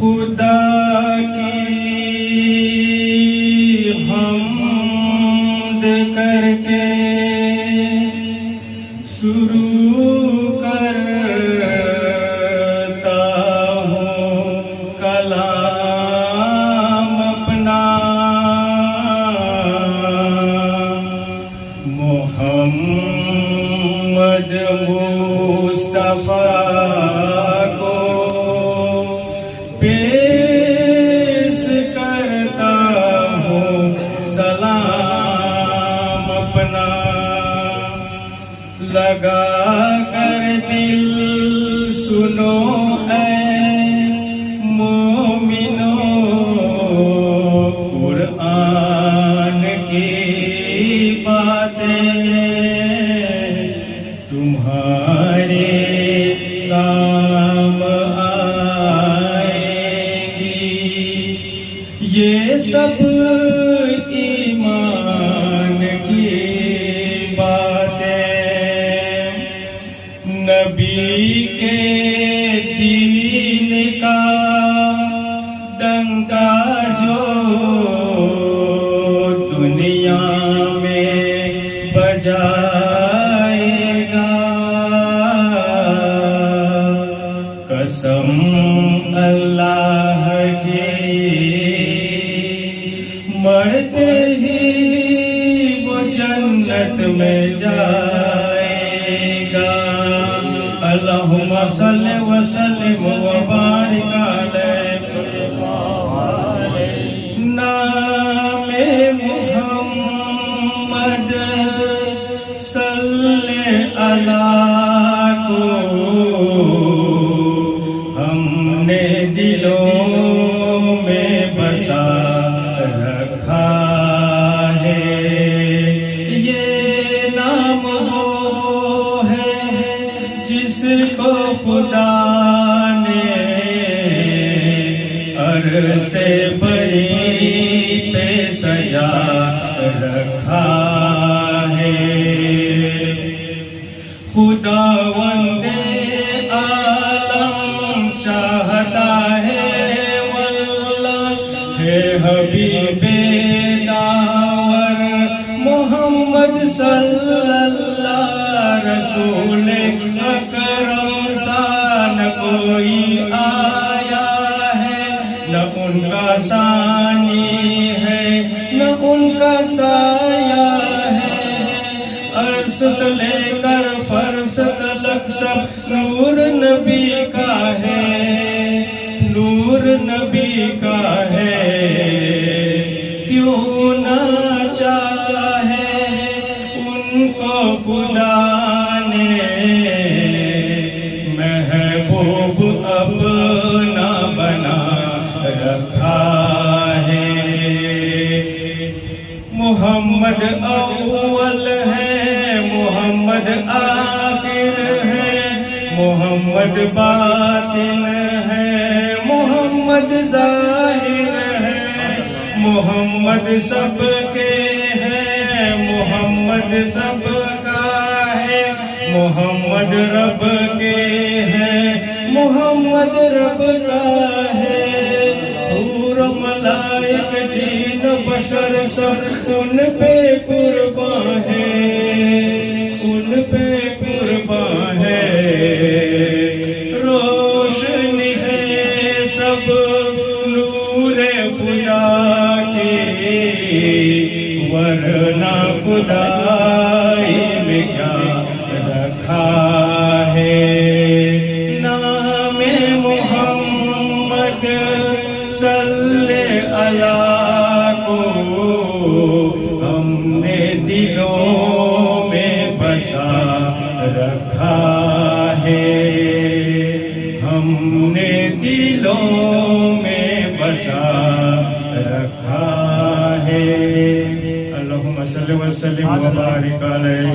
خدا کی حمد کر کے شروع کرتا ہوں کلام اپنا. محمد مصطفیٰ کو پیش کرتا ہوں سلام اپنا. لگا کر دل سنو اے مومنو قرآن کی باتیں تمہارے کام آئیں گی. یہ سب ایمان کی باتیں نبی کے دین کا ڈنکا جو دنیا میں بجائے گا. قسم اللہ کی مرتے ہی وہ جنت میں جائے گا. اللہم صلی وسلم وبارک علیہ. نام محمد صلی اللہ کو ہم نے دلوں میں بسا رکھا ہے. یہ نام وہ ہے جس کو خدا نے عرش بری پہ سجا رکھا ہے. خداوند عالم چاہتا ہے واللہ ہے حبیب داور محمد صلی اللہ رسول اکرم سا نہ کوئی آیا ہے نہ ان کا ثانی ہے نہ ان کا سایہ ہے. عرش سے لے کر فرش تلک سب نور نبی کا ہے نور نبی کا ہے. کیوں نہ چاہے ان کو خدا نے محبوب اپنا بنا رکھا ہے. محمد اول ہے محمد آخر ہے محمد باطن ہے محمد ظاہر ہے محمد سب کے ہے محمد سب کا ہے محمد رب کے ہے محمد رب کا ہے. حور ملائک جن بشر سب ان پہ قربان ہے ان پہ قربان ہے. روشنی ہے سب نور خدا کی ورنہ خدائی میں کیا رکھا ہے. نام محمد صلی اللہ کو ہم نے دلوں میں بسا رکھا ہے. ہم نے دلوں میں بسا رکھا ہے. اللہم صلی وسلم وبارک علیہ.